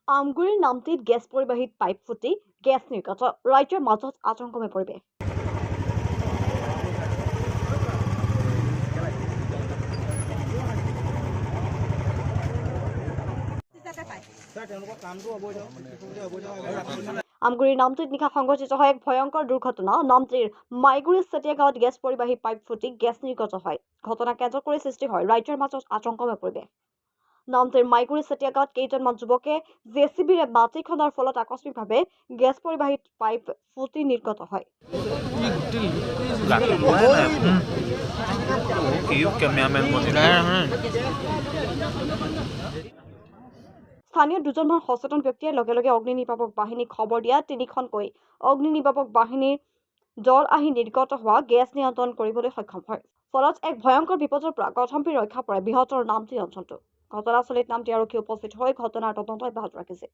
আমগুৰিৰ নামটিত gas পৰিবাহীত pipe ফুটি gas নিৰ্গত ৰাজ্যৰ মাজত আতংকময় পৰিৱেশ আমগুৰিৰ নামটিত নিশা সংঘটিত হয় এক ভয়ংকৰ দুৰ্ঘটনা নামটিৰ মাইগুৰি চেতিয়া গাঁৱত গেছ পৰিবাহী পাইপ ফুটি গেছ নিৰ্গত হয় ঘটনা কেন্দ্ৰ কৰি সৃষ্টি হয় ৰাজ্যৰ মাজত আতংকময় পৰিৱেশ নামটিৰ মাইগুৰি চেতিয়া গাঁৱত কেইজনমান যুৱকে জেচিবিৰে মাটি খন্দাৰ ফলত আকস্মিকভাৱে গেছ পৰিবাহী পাইপ ফুটি নিৰ্গত হয় স্থানীয় দুজনমান সচেতন ব্যক্তিয়ে লগে লগে অগ্নি নিৰ্বাপক বাহিনীক খবৰ দিয়া তিনিখনকৈ অগ্নি নিৰ্বাপক বাহিনীৰ দল আহি নিৰ্গত হোৱা গেছ নিয়ন্ত্ৰণ কৰিবলৈ সক্ষম হয় ফলত এক ভয়ংকৰ বিপদৰ পৰা গঠম্বীৰ ৰক্ষা পৰে বৃহত্তৰ নামটি অঞ্চলটো ঘটনাস্থলীত নামটি আৰক্ষী উপস্থিত হৈ ঘটনাৰ তদন্ত অব্যাহত ৰাখিছে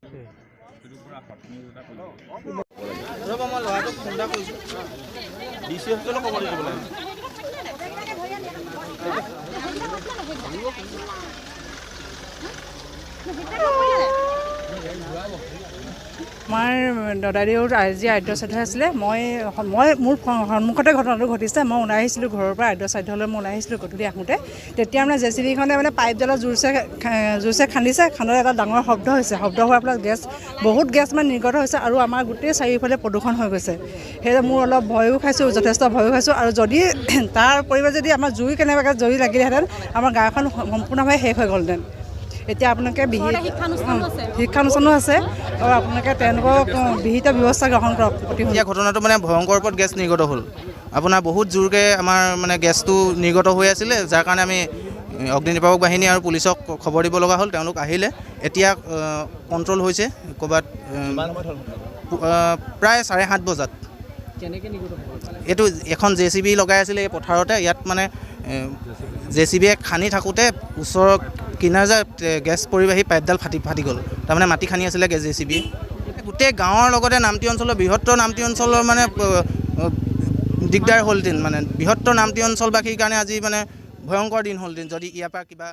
আমাৰ দদাইদেউৰ আজি আদ্য শ্ৰাদ্ধ আছিলে মই মোৰ সন্মুখতে ঘটনাটো ঘটিছে মই ওলাই আহিছিলোঁ ঘৰৰ পৰা আদ্য শ্ৰাদ্ধলৈ মই ওলাই আহিছিলোঁ গধূলি আহোঁতে তেতিয়া মানে জেচিবিখনে মানে পাইপডালত জোৰছে খান্দিছে খান্দোতে এটা ডাঙৰ শব্দ হৈছে শব্দ হোৱাৰ ফলত বহুত গেছ মানে নিৰ্গত হৈছে আৰু আমাৰ গোটেই চাৰিওফালে প্ৰদূষণ হৈ গৈছে সেয়ে মোৰ অলপ ভয়ো খাইছোঁ যথেষ্ট ভয়ো খাইছোঁ আৰু যদি তাৰ পৰিৱেশ যদি আমাৰ জুই কেনেবাকৈ জুই লাগিলেহেঁতেন আমাৰ গাঁওখন সম্পূৰ্ণভাৱে শেষ হৈ গ'লহেঁতেন এতিয়া আপোনালোকে শিক্ষানুষ্ঠানো আছে আৰু আপোনালোকে তেওঁলোকক বিহিত ব্যৱস্থা গ্ৰহণ কৰক এতিয়া ঘটনাটো মানে ভয়ংকৰ ওপৰত গেছ নিৰ্গত হ'ল আপোনাৰ বহুত জোৰকৈ আমাৰ মানে গেছটো নিৰ্গত হৈ আছিলে যাৰ কাৰণে আমি অগ্নি নিৰ্বাপক বাহিনী আৰু পুলিচক খবৰ দিব লগা হ'ল তেওঁলোক আহিলে এতিয়া কণ্ট্ৰল হৈছে ক'ৰবাত প্ৰায় 7:30 বজাত এইটো এখন জেচিবি লগাই আছিলে এই পথাৰতে ইয়াত মানে জেচিবিয়ে খান্দি থাকোঁতে ওচৰৰ কিনাৰ যে গেছ পৰিবাহী পাইপডাল ফাটি গ'ল তাৰমানে মাটি খান্দি আছিলে জেচিবিয়ে গোটেই গাঁৱৰ লগতে নামটি অঞ্চলৰ বৃহত্তৰ নামটি অঞ্চলৰ মানে দিগদাৰ হ'লহেঁতেন মানে বৃহত্তৰ নামটি অঞ্চলবাসীৰ কাৰণে আজি মানে ভয়ংকৰ দিন হ'লহেঁতেন যদি ইয়াৰ পৰা কিবা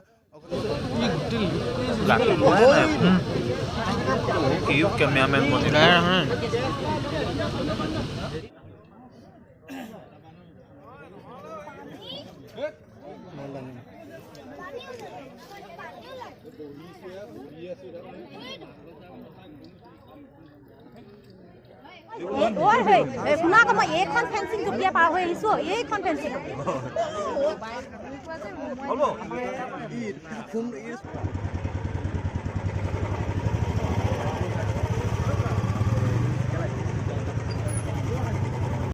শুনা আকৌ মই এইখন ফেঞ্চিং জুপিয়া পাৰ হৈ আহিছোঁ এইখন ফেঞ্চিং